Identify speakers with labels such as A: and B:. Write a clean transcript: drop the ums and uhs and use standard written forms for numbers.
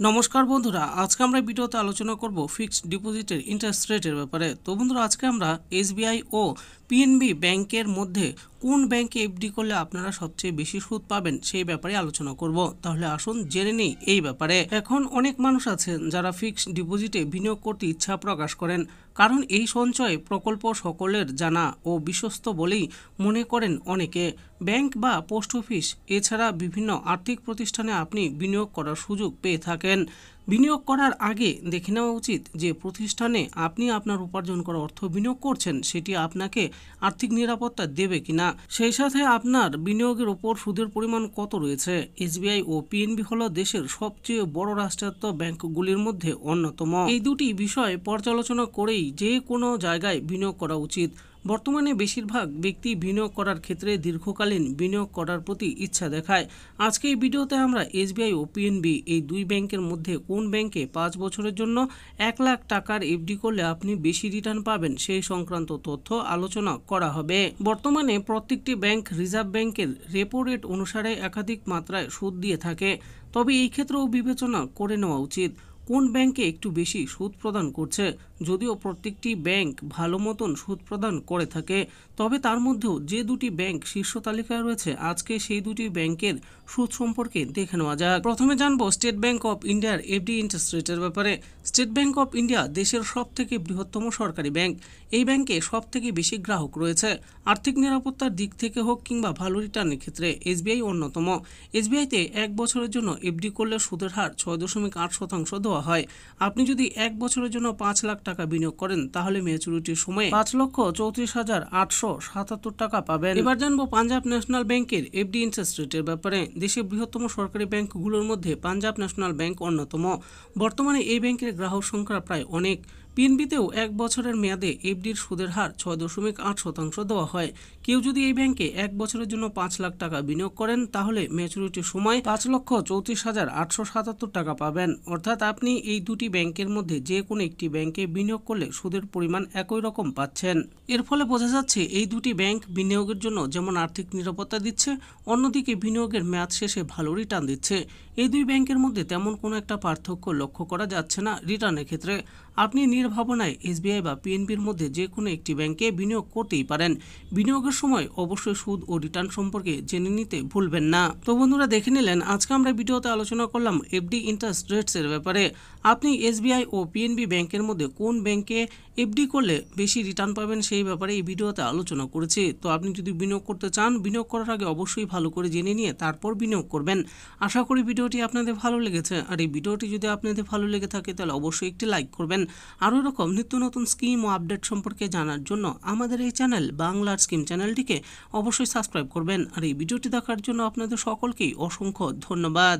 A: নমস্কার বন্ধুরা, আজকে আমরা ভিডিওতে আলোচনা করব ফিক্সড ডিপোজিটের ইন্টারেস্ট রেটের ব্যাপারে। তো বন্ধুরা, আজকে আমরা এসবিআই ও পিএনবি ব্যাংকের মধ্যে কোন ব্যাংকে এফডি করলে আপনারা সবচেয়ে বেশি সুদ পাবেন সেই ব্যাপারে আলোচনা করব। তাহলে আসুন জেনে নিই এই ব্যাপারে। এখন অনেক মানুষ আছেন যারা ফিক্সড ডিপোজিটে বিনিয়োগ করতে ইচ্ছা প্রকাশ করেন, কারণ এই সঞ্চয় প্রকল্প সকলের জানা ও বিশ্বস্ত বলেই মনে করেন অনেকে। ব্যাংক বা পোস্ট অফিস এছাড়া বিভিন্ন আর্থিক প্রতিষ্ঠানে আপনি বিনিয়োগ করার সুযোগ পেয়ে থাকেন। বিনিয়োগ করার আগে দেখে নেওয়া উচিত যে প্রতিষ্ঠানে আপনি আপনার উপার্জন করা অর্থ বিনিয়োগ করছেন সেটি আপনাকে আর্থিক নিরাপত্তা দেবে কিনা, সেই সাথে আপনার বিনিয়োগের উপর সুদের পরিমাণ কত রয়েছে। এসবিআই ও পিএনবি হলো দেশের সবচেয়ে বড় রাষ্ট্রায়ত্ত ব্যাংকগুলির মধ্যে অন্যতম। এই দুটি বিষয় পর্যালোচনা করেই যে কোনো জায়গায় বিনিয়োগ করা উচিত। বর্তমানে বেশিরভাগ ব্যক্তি বিনিয়োগ করার ক্ষেত্রে দীর্ঘকালীন বিনিয়োগ করার প্রতি ইচ্ছা দেখায়। আজকে এই ভিডিওতে আমরা এসবিআই ও পিএনবি এই দুই ব্যাংকের মধ্যে কোন ব্যাংকে 5 বছরের জন্য 1 লাখ টাকার এফডি করলে আপনি বেশি রিটার্ন পাবেন সেই সংক্রান্ত তথ্য আলোচনা করা হবে। বর্তমানে প্রত্যেকটি ব্যাংক রিজার্ভ ব্যাংকের রেপো রেট অনুসারে একাধিক মাত্রায় সুদ দিয়ে থাকে, তবে এই ক্ষেত্রেও বিবেচনা করে নেওয়া উচিত কোন ব্যাংকে একটু বেশি সুদ প্রদান করছে। যদিও প্রত্যেকটি ব্যাংক ভালো মতন সুদ প্রদান করে থাকে, তবে তার মধ্যেও যে দুটি ব্যাংক শীর্ষ তালিকায় রয়েছে আজকে সেই দুটি ব্যাংকের সুদ সম্পর্কে দেখে নেওয়া যাক। প্রথমে জানবো স্টেট ব্যাংক অফ ইন্ডিয়ার এফডি ইন্টারেস্ট রেটের ব্যাপারে। স্টেট ব্যাংক অফ ইন্ডিয়া দেশের সবথেকে বৃহত্তম সরকারি ব্যাংক। এই ব্যাংকে সবথেকে বেশি গ্রাহক রয়েছে। আর্থিক নিরাপত্তার দিক থেকে হোক কিংবা ভালো রিটার্নের ক্ষেত্রে এসবিআই অন্যতম। এসবিআইতে 1 বছরের জন্য এফডি করলে সুদের হার 6.8% দেওয়া হয়। আপনি যদি 1 বছরের জন্য 5 লাখ টাকা বিনিয়োগ করেন তাহলে ম্যাচুরিটির সময় 5,34,877 টাকা পাবেন। এবার জানবো পাঞ্জাব ন্যাশনাল ব্যাংকের এফডি ইন্টারেস্ট রেটের ব্যাপারে। দেশের বৃহত্তম সরকারি ব্যাংকগুলোর মধ্যে পাঞ্জাব ন্যাশনাল ব্যাংক অন্যতম। বর্তমানে এই ব্যাংকের গ্রাহক সংখ্যা প্রায় অনেক। পিএনবিতেও 1 বছরের মেয়াদে এফডির সুদের হার 6.8% দেওয়া হয়। কেউ যদি এই ব্যাংকে 1 বছরের জন্য 5 লাখ টাকা বিনিয়োগ করেন তাহলে ম্যাচুরিটির সময় 5,34,877 টাকা পাবেন। অর্থাৎ আপনি এই দুটি ব্যাংকের মধ্যে যে কোনো একটি ব্যাংকে বিনিয়োগ করলে সুদের পরিমাণ একই রকম পাচ্ছেন। এর ফলে বোঝা যাচ্ছে এই দুটি ব্যাংক বিনিয়োগের জন্য যেমন আর্থিক নিরাপত্তা দিচ্ছে, অন্যদিকে বিনিয়োগের মেয়াদ শেষে ভালো রিটার্ন দিচ্ছে। এই দুই ব্যাংকের মধ্যে তেমন কোনো একটা পার্থক্য লক্ষ্য করা যাচ্ছে না রিটার্নের ক্ষেত্রে। আপনি নির্ভাবনায় এসবিআই বা পিএনবির মধ্যে যে কোনো একটি ব্যাংকে বিনিয়োগ করতেই পারেন। বিনিয়োগের সময় অবশ্যই সুদ ও রিটার্ন সম্পর্কে জেনে নিতে ভুলবেন না। তো বন্ধুরা, দেখে নিলেন আজকে আমরা ভিডিওতে আলোচনা করলাম এফডি ইন্টারেস্ট রেটস এর ব্যাপারে। আপনি এসবিআই ও পিএনবি ব্যাংকের মধ্যে কোন ব্যাংকে এফডি করলে বেশি রিটার্ন পাবেন সেই ব্যাপারে এই ভিডিওতে আলোচনা করেছি। তো আপনি যদি বিনিয়োগ করতে চান, বিনিয়োগ করার আগে অবশ্যই ভালো করে জেনে নিয়ে তারপর বিনিয়োগ করবেন। আশা করি ভিডিওটি আপনাদের ভালো লেগেছে। আর এই ভিডিওটি যদি আপনাদের ভালো লেগে থাকে তাহলে অবশ্যই একটি লাইক করবেন। আরও এরকম নিত্য নতুন স্কিম ও আপডেট সম্পর্কে জানার জন্য আমাদের এই চ্যানেল বাংলার স্কিম চ্যানেলটিকে অবশ্যই সাবস্ক্রাইব করবেন। আর এই ভিডিওটি দেখার জন্য আপনাদের সকলকেই অসংখ্য ধন্যবাদ।